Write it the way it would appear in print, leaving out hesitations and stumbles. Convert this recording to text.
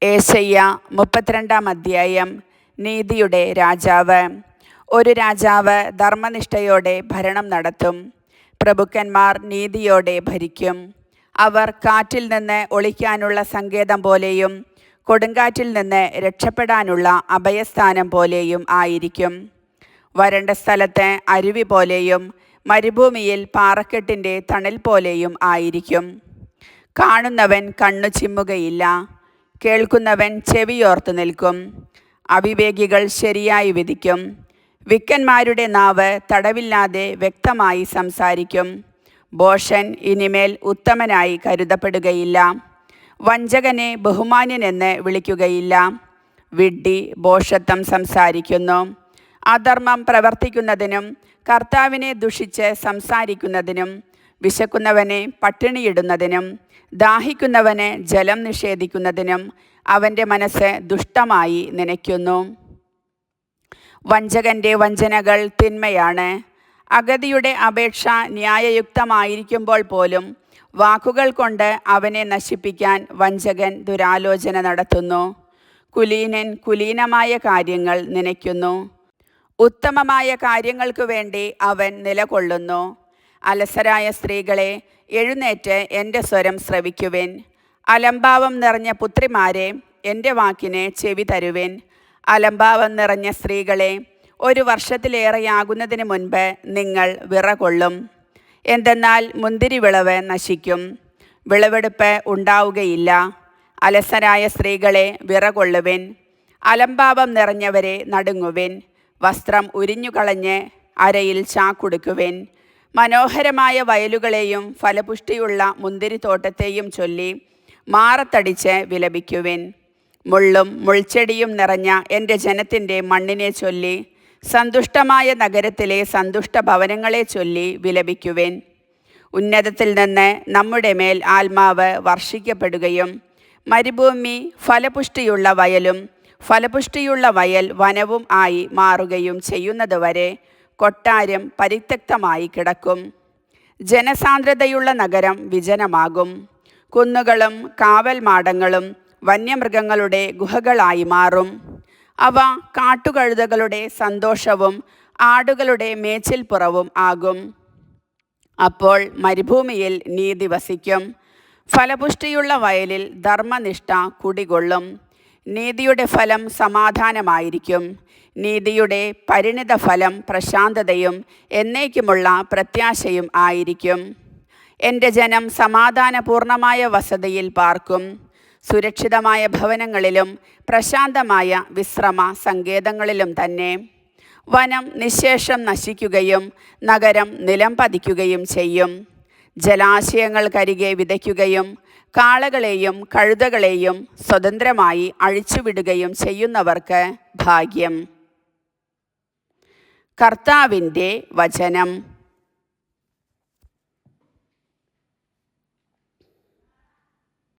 ഏശയ്യ 32-ാം അധ്യായം. നീതിയുടെ രാജാവ്. ഒരു രാജാവ് ധർമ്മനിഷ്ഠയോടെ ഭരണം നടത്തും. പ്രഭുക്കന്മാർ നീതിയോടെ ഭരിക്കും. അവർ കാറ്റിൽ നിന്ന് ഒളിക്കാനുള്ള സങ്കേതം പോലെയും കൊടുങ്കാറ്റിൽ നിന്ന് രക്ഷപ്പെടാനുള്ള അഭയസ്ഥാനം പോലെയും ആയിരിക്കും. വരണ്ട സ്ഥലത്ത് അരുവി പോലെയും മരുഭൂമിയിൽ പാറക്കെട്ടിൻ്റെ തണൽ പോലെയും ആയിരിക്കും. കാണുന്നവൻ കണ്ണു ചിമ്മുകയില്ല, കേൾക്കുന്നവൻ ചെവിയോർത്തു നിൽക്കും. അവിവേകികൾ ശരിയായി വിധിക്കും. വിക്കന്മാരുടെ നാവ് തടവില്ലാതെ വ്യക്തമായി സംസാരിക്കും. ഭോഷൻ ഇനിമേൽ ഉത്തമനായി കരുതപ്പെടുകയില്ല. വഞ്ചകനെ ബഹുമാന്യനെന്ന് വിളിക്കുകയില്ല. വിഡ്ഢി ഭോഷത്വം സംസാരിക്കുന്നു. അധർമ്മം പ്രവർത്തിക്കുന്നതിനും കർത്താവിനെ ദുഷിച്ച് സംസാരിക്കുന്നതിനും വിശക്കുന്നവനെ പട്ടിണിയിടുന്നതിനും ദാഹിക്കുന്നവന് ജലം നിഷേധിക്കുന്നതിനും അവൻ്റെ മനസ്സ് ദുഷ്ടമായി നനയ്ക്കുന്നു. വഞ്ചകൻ്റെ വഞ്ചനകൾ തിന്മയാണ്. അഗതിയുടെ അപേക്ഷ ന്യായയുക്തമായിരിക്കുമ്പോൾ പോലും വാക്കുകൾ കൊണ്ട് അവനെ നശിപ്പിക്കാൻ വഞ്ചകൻ ദുരാലോചന നടത്തുന്നു. കുലീനൻ കുലീനമായ കാര്യങ്ങൾ നനയ്ക്കുന്നു. ഉത്തമമായ കാര്യങ്ങൾക്കു വേണ്ടി അവൻ നിലകൊള്ളുന്നു. അലസരായ സ്ത്രീകളെ, എഴുന്നേറ്റ് എൻ്റെ സ്വരം ശ്രവിക്കുവിൻ. അലംഭാവം നിറഞ്ഞ പുത്രിമാരെ, എൻ്റെ വാക്കിന് ചെവി തരുവിൻ. അലംഭാവം നിറഞ്ഞ സ്ത്രീകളെ, ഒരു വർഷത്തിലേറെയാകുന്നതിന് മുൻപ് നിങ്ങൾ വിറകൊള്ളും. എന്തെന്നാൽ മുന്തിരി വിളവ് നശിക്കും, വിളവെടുപ്പ് ഉണ്ടാവുകയില്ല. അലസരായ സ്ത്രീകളെ, വിറകൊള്ളുവിൻ. അലംഭാവം നിറഞ്ഞവരെ, നടുങ്ങുവിൻ. വസ്ത്രം ഉരിഞ്ഞുകളഞ്ഞ് അരയിൽ ചാക്കുടുക്കുവിൻ. മനോഹരമായ വയലുകളെയും ഫലപുഷ്ടിയുള്ള മുന്തിരിത്തോട്ടത്തെയും ചൊല്ലി മാറത്തടിച്ച് വിലപിക്കുവിൻ. മുള്ളും മുൾച്ചെടിയും നിറഞ്ഞ എൻ്റെ ജനത്തിൻ്റെ മണ്ണിനെ ചൊല്ലി, സന്തുഷ്ടമായ നഗരത്തിലെ സന്തുഷ്ട ഭവനങ്ങളെ ചൊല്ലി വിലപിക്കുവിൻ. ഉന്നതത്തിൽ നിന്ന് നമ്മുടെ മേൽ ആത്മാവ് വർഷിക്കപ്പെടുകയും മരുഭൂമി ഫലപുഷ്ടിയുള്ള വയലും ഫലപുഷ്ടിയുള്ള വയൽ വനവും ആയി മാറുകയും ചെയ്യുന്നതുവരെ കൊട്ടാരം പരിത്യക്തമായി കിടക്കും. ജനസാന്ദ്രതയുള്ള നഗരം വിജനമാകും. കുന്നുകളും കാവൽ മാടങ്ങളും വന്യമൃഗങ്ങളുടെ ഗുഹകളായി മാറും. അവ കാട്ടുകഴുതകളുടെ സന്തോഷവും ആടുകളുടെ മേച്ചിൽപ്പുറവും ആകും. അപ്പോൾ മരുഭൂമിയിൽ നീതി വസിക്കും. ഫലപുഷ്ടിയുള്ള വയലിൽ ധർമ്മനിഷ്ഠ കുടികൊള്ളും. നീതിയുടെ ഫലം സമാധാനമായിരിക്കും. നീതിയുടെ പരിണിത ഫലം പ്രശാന്തതയും എന്നേക്കുമുള്ള പ്രത്യാശയും ആയിരിക്കും. എൻ്റെ ജനം സമാധാനപൂർണമായ വസതിയിൽ പാർക്കും. സുരക്ഷിതമായ ഭവനങ്ങളിലും പ്രശാന്തമായ വിശ്രമ സങ്കേതങ്ങളിലും തന്നെ. വനം നിശേഷം നശിക്കുകയും നഗരം നിലം പതിക്കുകയും ചെയ്യും. ജലാശയങ്ങൾക്കരികെ വിതയ്ക്കുകയും കാളകളെയും കഴുതകളെയും സ്വതന്ത്രമായി അഴിച്ചുവിടുകയും ചെയ്യുന്നവർക്ക് ഭാഗ്യം. കർത്താവിൻ്റെ വചനം.